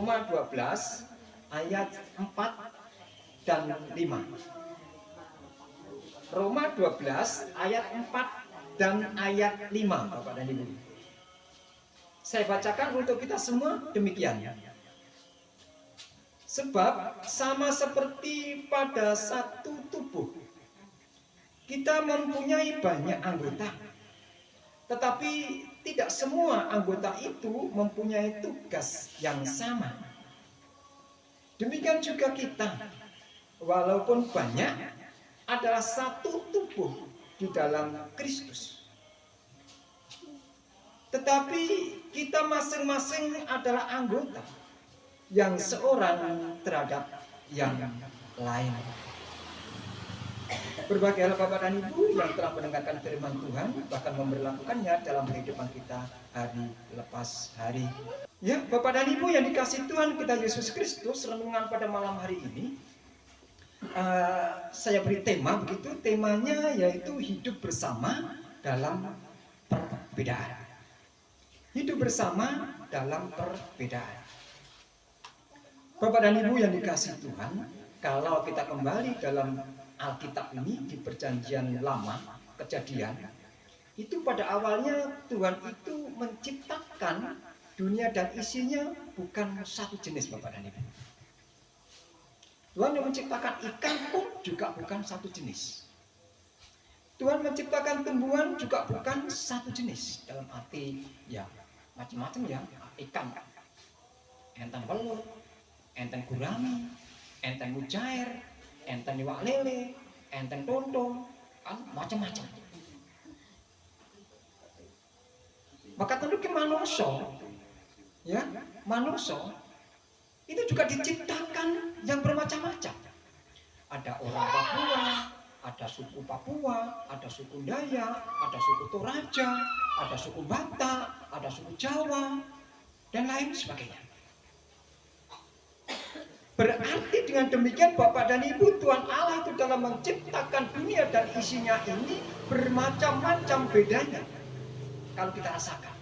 Roma 12 ayat 4 dan 5. Roma 12 ayat 4 dan ayat 5, Bapak dan Ibu. Saya bacakan untuk kita semua demikian. Sebab sama seperti pada satu tubuh, kita mempunyai banyak anggota, tetapi tidak semua anggota itu mempunyai tugas yang sama. Demikian juga kita, walaupun banyak, adalah satu tubuh di dalam Kristus. Tetapi kita masing-masing adalah anggota yang seorang terhadap yang lain. Berbahagialah Bapak dan Ibu yang telah mendengarkan firman Tuhan, bahkan memberlakukannya dalam kehidupan kita hari lepas hari. Ya, Bapak dan Ibu yang dikasihi Tuhan kita Yesus Kristus, renungan pada malam hari ini saya beri tema begitu, temanya yaitu hidup bersama dalam perbedaan. Hidup bersama dalam perbedaan. Bapak dan Ibu yang dikasihi Tuhan, kalau kita kembali dalam Alkitab ini di Perjanjian Lama, Kejadian, itu pada awalnya Tuhan itu menciptakan dunia dan isinya bukan satu jenis, Bapak dan Ibu. Tuhan yang menciptakan ikan pun juga bukan satu jenis. Tuhan menciptakan tumbuhan juga bukan satu jenis. Dalam arti ya macam-macam ya, ikan, enten belut, enten gurami, enten mujair, enten iwak lele, enten tontong, kan macam-macam. Maka tentu ke manusia, ya manusia itu juga diciptakan yang bermacam-macam. Ada orang Papua, ada suku Papua, ada suku Dayak, ada suku Toraja, ada suku Batak, ada suku Jawa, dan lain sebagainya. Berarti dengan demikian Bapak dan Ibu, Tuhan Allah itu dalam menciptakan dunia dan isinya ini bermacam-macam bedanya. Kalau kita rasakan.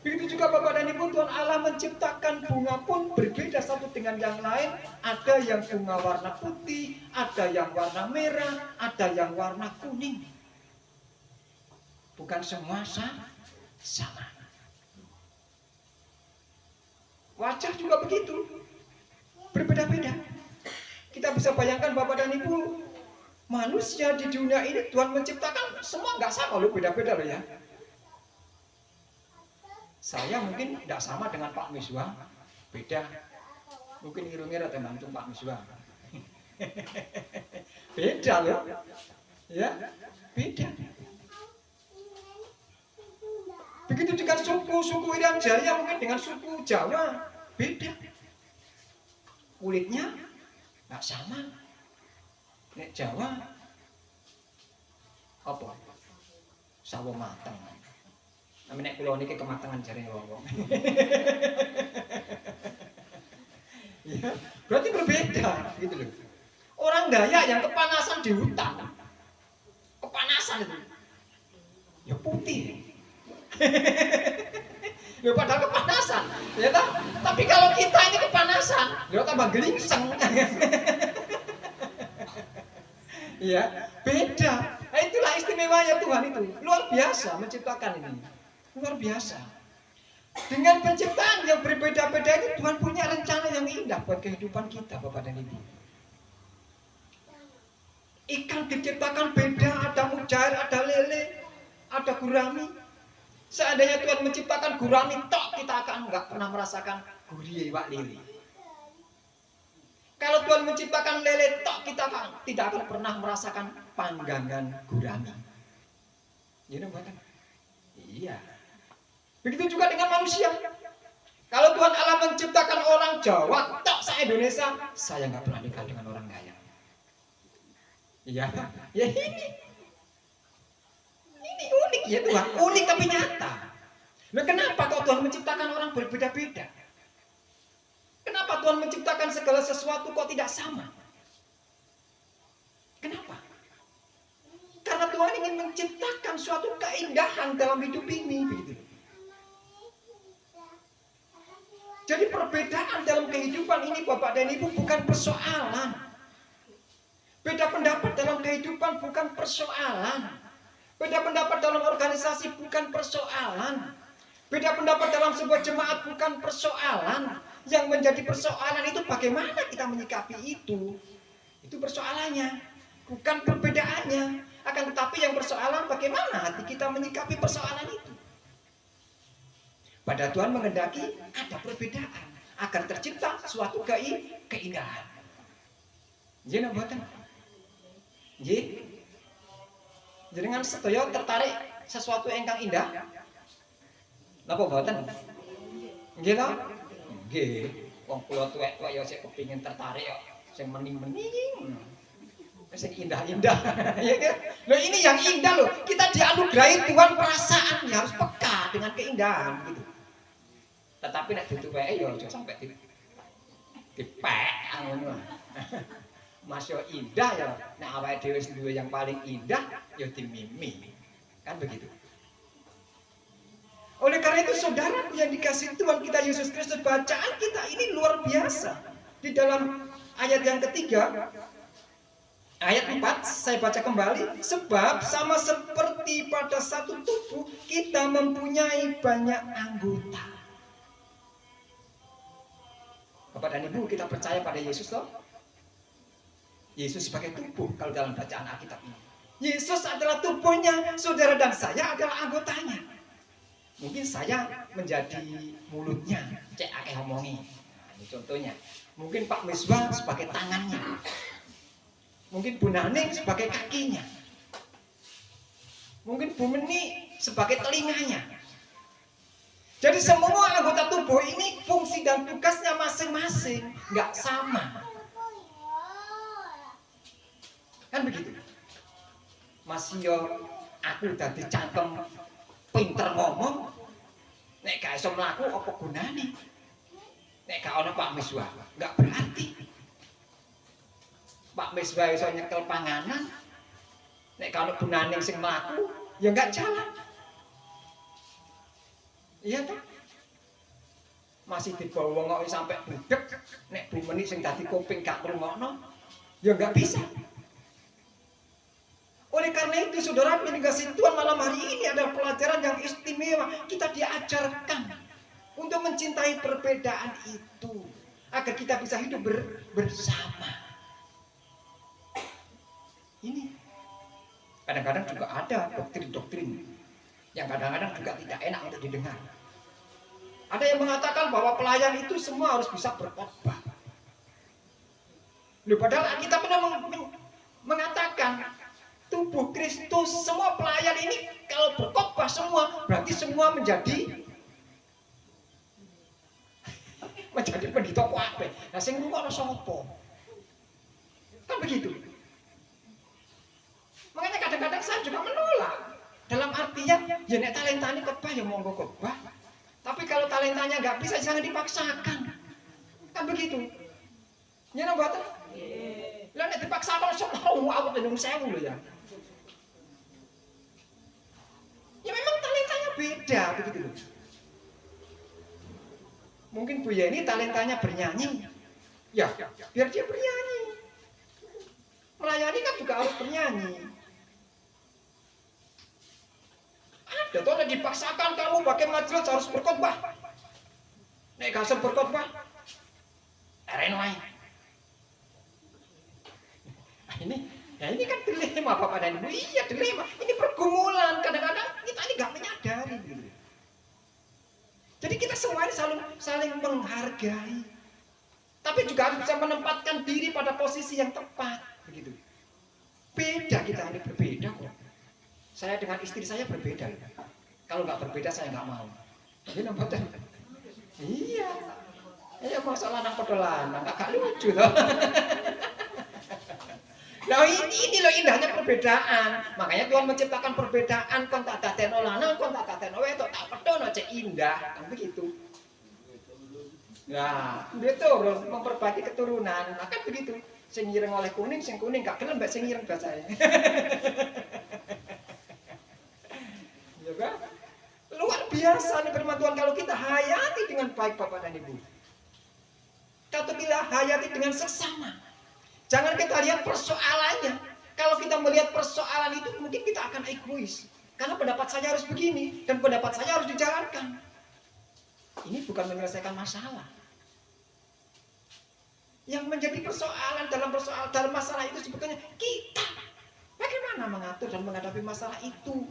Begitu juga Bapak dan Ibu, Tuhan Allah menciptakan bunga pun berbeda satu dengan yang lain. Ada yang bunga warna putih, ada yang warna merah, ada yang warna kuning. Bukan semua sama. Wajah juga begitu, berbeda-beda. Kita bisa bayangkan Bapak dan Ibu, manusia di dunia ini Tuhan menciptakan semua nggak sama loh, beda-beda loh ya. Saya mungkin tidak sama dengan Pak Miswa, beda. Mungkin irung-irung teman-teman Pak Miswa. Beda loh, ya, beda. Begitu dengan suku Irian Jaya mungkin dengan suku Jawa, beda. Kulitnya nggak sama. Nek Jawa apa? Sawo mateng. Nek kula niki kematangan jarene wong. Ya, berarti berbeda gitu loh. Orang Dayak yang kepanasan di hutan. Kepanasan itu. Ya putih. Ya padahal kepanasan, ya toh? Tapi kalau kita ini kepanasan, ya tambah gelingseng. Ya, beda. Nah, itulah istimewanya Tuhan itu. Luar biasa menciptakan ini. Luar biasa. Dengan penciptaan yang berbeda-beda itu Tuhan punya rencana yang indah buat kehidupan kita, Bapak dan Ibu. Ikan diciptakan beda, ada mujair, ada lele, ada gurami. Seandainya Tuhan menciptakan gurami tok, kita akan nggak pernah merasakan gurih iwak lele. Kalau Tuhan menciptakan lele tok, kita tidak akan pernah merasakan panggangan gurami. Iya, iya. Begitu juga dengan manusia. Kalau Tuhan Allah menciptakan orang Jawa, tok se-Indonesia, saya nggak pernah nikah dengan orang Dayak. Iya, ya ini unik ya Tuhan, unik tapi nyata. Nah, kenapa kok Tuhan menciptakan orang berbeda-beda? Kenapa Tuhan menciptakan segala sesuatu kok tidak sama? Kenapa? Karena Tuhan ingin menciptakan suatu keindahan dalam hidup ini, begitu. Jadi perbedaan dalam kehidupan ini Bapak dan Ibu bukan persoalan. Beda pendapat dalam kehidupan bukan persoalan. Beda pendapat dalam organisasi bukan persoalan. Beda pendapat dalam sebuah jemaat bukan persoalan. Yang menjadi persoalan itu bagaimana kita menyikapi itu. Itu persoalannya, bukan perbedaannya. Akan tetapi yang persoalan bagaimana hati kita menyikapi persoalan itu. Pada Tuhan menghendaki ada perbedaan agar tercipta suatu keindahan. Jadi mboten. Nggih. Jenengan sedaya tertarik sesuatu ingkang indah? Napa mboten? Nggih ta? Nggih. Wong kula tuwek-tuwek ya sik kepengin tertarik kok. Sing mening-mening. Sing indah-indah. Ya kan? Loh ini yang indah loh. Kita dianugerahi Tuhan perasaan harus peka dengan keindahan gitu. Tetapi nek dituweke ya aja sampe dipek ngono. Mas yo indah ya, nek awake dhewe duwe yang paling indah ya dimimi. Kan begitu. Oleh karena itu saudara yang dikasihi Tuhan kita Yesus Kristus, bacaan kita ini luar biasa. Di dalam ayat yang ketiga, ayat 4 saya baca kembali. Sebab sama seperti pada satu tubuh kita mempunyai banyak anggota. Bapak dan Ibu, kita percaya pada Yesus toh? Yesus sebagai tubuh kalau dalam bacaan Alkitab ini. Yesus adalah tubuhnya, saudara dan saya adalah anggotanya. Mungkin saya menjadi mulutnya, cek akeh omongi. Nah, ini contohnya. Mungkin Pak Misbah sebagai tangannya. Mungkin Bu Naning sebagai kakinya. Mungkin Bu Meni sebagai telinganya. Jadi semua anggota tubuh ini fungsi dan tugasnya masing-masing, nggak sama. Kan begitu. Mas yo aku dadi cangkem pinter ngomong, nek gak iso mlaku apa gunane? Nek gak ana Pak Misbah, nggak berarti. Pak Misbah iso nyekel panganan, nek gak ana Bu Naning sing mlaku, ya nggak jalan. Iya toh? Masih dibawa kok sampai budek, nek Bu Meni sing dadi kuping gak ngrungokno, ya nggak bisa. Oleh karena itu saudara yang dikasihi Tuhan, malam hari ini adalah pelajaran yang istimewa. Kita diajarkan untuk mencintai perbedaan itu agar kita bisa hidup bersama. Ini kadang-kadang juga ada doktrin-doktrin yang kadang-kadang juga tidak enak untuk didengar. Ada yang mengatakan bahwa pelayan itu semua harus bisa berkhotbah. Padahal kita pernah mengatakan tubuh Kristus, semua pelayan ini kalau berkhotbah semua, berarti semua menjadi pendeta kabeh. Lah sing ngrungokno sapa? Kan begitu. Makanya kadang-kadang saya juga menolak. Dalam artian, ya nek talentane khotbah ya monggo khotbah. Tapi kalau talentanya nggak bisa jangan dipaksakan. Kan begitu. Nyana mboten? Nggih. Lah nek dipaksakan sok mau aku tendung sewu lho ya. Ya memang talentanya beda begitu loh. Mungkin Bu Yeni talentanya bernyanyi. Ya, biar dia bernyanyi. Melayani kan juga harus bernyanyi. Ada tuh dipaksakan kamu pakai majelis harus berkhotbah. Nek gak usah berkhotbah, eren wae. Ini kan dilema Bapak dan Ibu. Iya dilema. Ini pergumulan. Kadang-kadang kita ini nggak menyadari. Gitu. Jadi kita semua ini saling menghargai. Tapi juga harus bisa menempatkan diri pada posisi yang tepat. Begitu. Beda kita ini berbeda kok. Saya dengan istri saya berbeda. Kalau nggak berbeda saya nggak mau. Ini nampak. Iya. Ya masalah anak padha lanang, agak lucu loh. Nah ini loh indahnya perbedaan. Makanya Tuhan menciptakan perbedaan. Kon tak dadekno lanang, kon tak dadekno wedok, tak pedono cek indah. Kan begitu. Nah, betul memperbaiki keturunan. Maka begitu. Sing ireng oleh kuning, sing kuning gak gelem mbek sing ireng bahasane. Ya kan? Luar biasa nih firman Tuhan kalau kita hayati dengan baik Bapak dan Ibu. Kata kita hayati dengan sesama. Jangan kita lihat persoalannya. Kalau kita melihat persoalan itu, mungkin kita akan egois. Karena pendapat saya harus begini, dan pendapat saya harus dijalankan. Ini bukan menyelesaikan masalah. Yang menjadi persoalan dalam masalah itu sebetulnya kita. Bagaimana mengatur dan menghadapi masalah itu?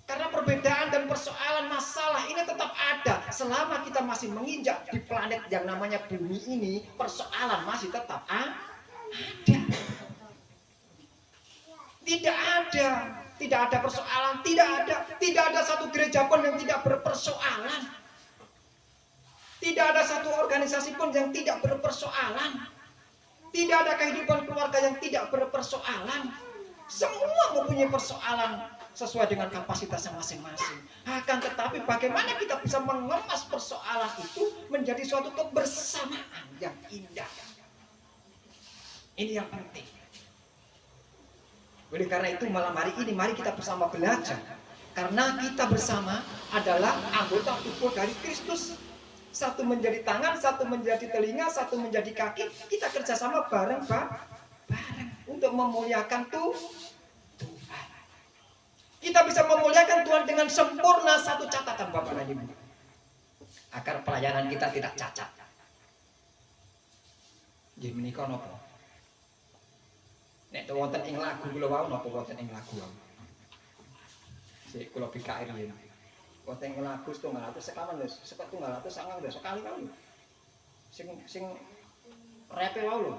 Karena perbedaan dan persoalan masalah ini tetap ada. Selama kita masih menginjak di planet yang namanya bumi ini, persoalan masih tetap ada. Tidak ada persoalan, tidak ada satu gereja pun yang tidak berpersoalan. Tidak ada satu organisasi pun yang tidak berpersoalan. Tidak ada kehidupan keluarga yang tidak berpersoalan. Semua mempunyai persoalan sesuai dengan kapasitasnya masing-masing. Akan tetapi bagaimana kita bisa mengemas persoalan itu menjadi suatu kebersamaan yang indah. Ini yang penting. Oleh karena itu malam hari ini mari kita bersama belajar. Karena kita bersama adalah anggota tubuh dari Kristus. Satu menjadi tangan, satu menjadi telinga, satu menjadi kaki. Kita kerjasama bareng untuk memuliakan Tuhan. Kita bisa memuliakan Tuhan dengan sempurna. Satu catatan Bapak dan Ibu, agar pelayanan kita tidak cacat. Nggih menika napa? Nek wonten ing lagu kula wau napa wonten ing lagu wau? Sik kula bikair yen. Wonten ing lagu 700 sekawan lho, 700 sangang lho sekali wae. Sing repe wau lho.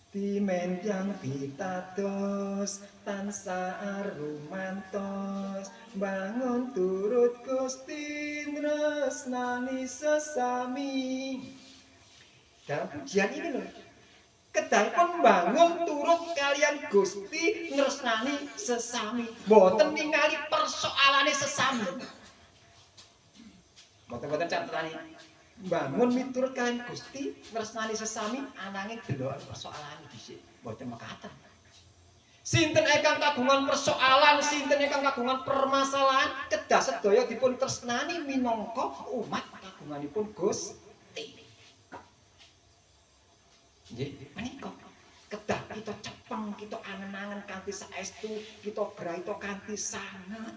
Dimenjang pitados tansah arumantos bangun turut Gusti tresnani sesami. Dalam pujian ini loh, kedai pun bangun turut kalian Gusti tresnani sesami. Boten ningali persoalane sesami. Boten catatane. Bangun miturut kalian Gusti tresnani sesami ananging delok persoalan dhisik mboten mekaten. Sinten ingkang kagungan persoalan, sinten ingkang kagungan permasalahan, kedah sedaya dipun tresnani minangka umat kagunganipun Gusti. Nggih, menika kedah kita cepeng, kita angen-angen kanthi saestu, kita braita kanthi sanget.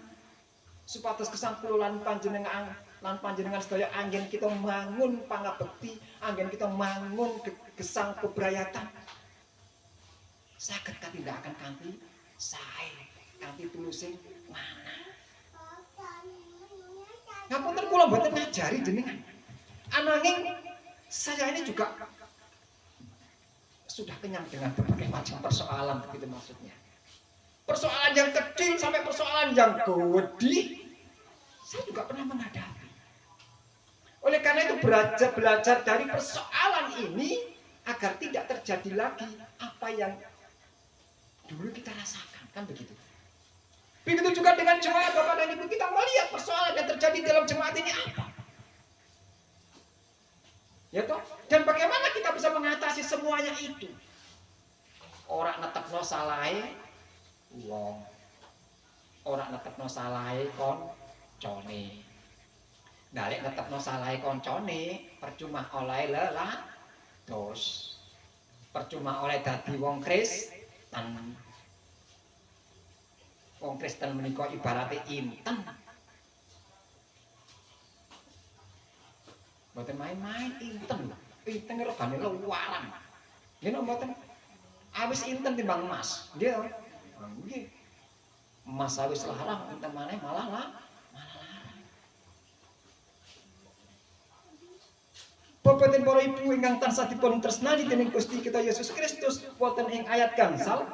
Supados kesangkulan panjenengan lan panjenengan sedaya anggen kita mangun pangabekti, anggen kita mangun gesang kebrayatan. Saged katindakaken kanthi sae, kanthi tulusing mana. Ngapunten kula mboten ngajari jenengan. Ananging saya ini juga sudah kenyang dengan berbagai macam persoalan, begitu maksudnya. Persoalan yang kecil sampai persoalan yang gede, saya juga pernah menghadapi. Oleh karena itu belajar dari persoalan ini agar tidak terjadi lagi apa yang dulu kita rasakan, kan begitu. Begitu juga dengan jemaat Bapak dan Ibu, kita melihat persoalan yang terjadi dalam jemaat ini apa. Ya toh? Dan bagaimana kita bisa mengatasi semuanya itu? Ora netepno salahe wong. Ora netepno salahe koncone. Nalek netepno salahe koncone, percuma oleh lelados. Percuma oleh dadi wong Kristen. Wong Kristen menika ibarate inten. Mboten main-main inten. Inten regane luaran. Nggih mboten. Awis inten timbang emas. Nggih. Nggih. Emas awis larang, inten maneh malah larang. Bapak dan para ibu ingkang tansah dipun tresnani dening Gusti kita Yesus Kristus, wonten ing ayat gangsal.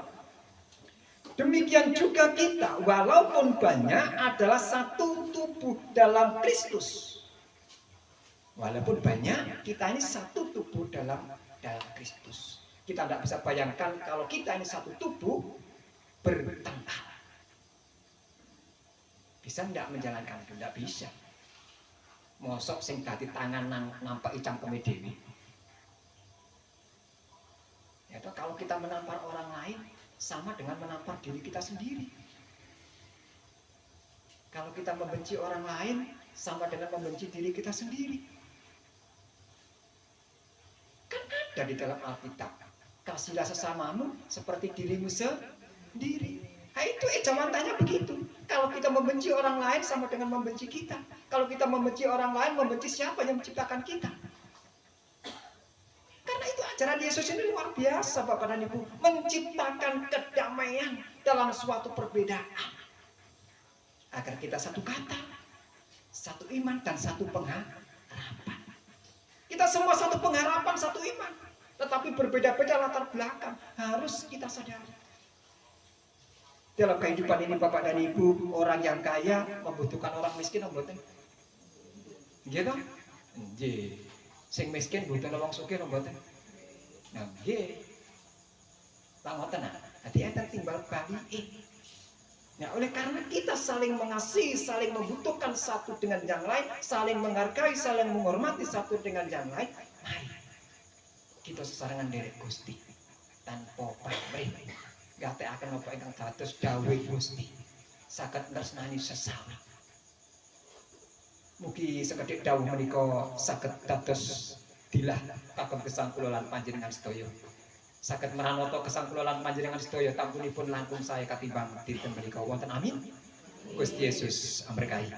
Demikian juga kita, walaupun banyak, adalah satu tubuh dalam Kristus. Walaupun banyak, kita ini satu tubuh dalam Kristus. Kita tidak bisa bayangkan kalau kita ini satu tubuh bertengkar. Bisa tidak menjalankan itu? Tidak bisa. Mosok sing dadi tangan nampak cangkeme dhewe. Ya toh, kalau kita menampar orang lain sama dengan menampar diri kita sendiri. Kalau kita membenci orang lain sama dengan membenci diri kita sendiri. Kan ada di dalam Alkitab, kasihlah sesamamu seperti dirimu sendiri. Nah itu ejawantanya begitu. Kalau kita membenci orang lain sama dengan membenci kita. Kalau kita membenci orang lain, membenci siapa yang menciptakan kita? Karena itu ajaran Yesus ini luar biasa Bapak dan Ibu. Menciptakan kedamaian dalam suatu perbedaan. Agar kita satu kata, satu iman, dan satu pengharapan. Kita semua satu pengharapan, satu iman. Tetapi berbeda-beda latar belakang. Harus kita sadari. Dalam kehidupan ini Bapak dan Ibu, orang yang kaya membutuhkan orang miskin, membutuhkan. Gitu? Nggih. Sing miskin butuh wong sugih membutuhkan. Nah, nggih. Pangoten nah. Dadi enten timbal balik. Nah, oleh karena kita saling mengasihi, saling membutuhkan satu dengan yang lain, saling menghargai, saling menghormati satu dengan yang lain, mari kita sesarengan derek Gusti tanpa pamrih. Gatekaken apa ingkang dados dawuh Gusti. Saged tresnani sesami. Mugi sekedhik dawuh menika saged dados dilah kagem gesang kula lan panjenengan sedaya. Saged maranata gesang kula lan panjenengan sedaya tampunipun langkung sae katimbang dinten menika wonten amin. Gusti Yesus amberkahi.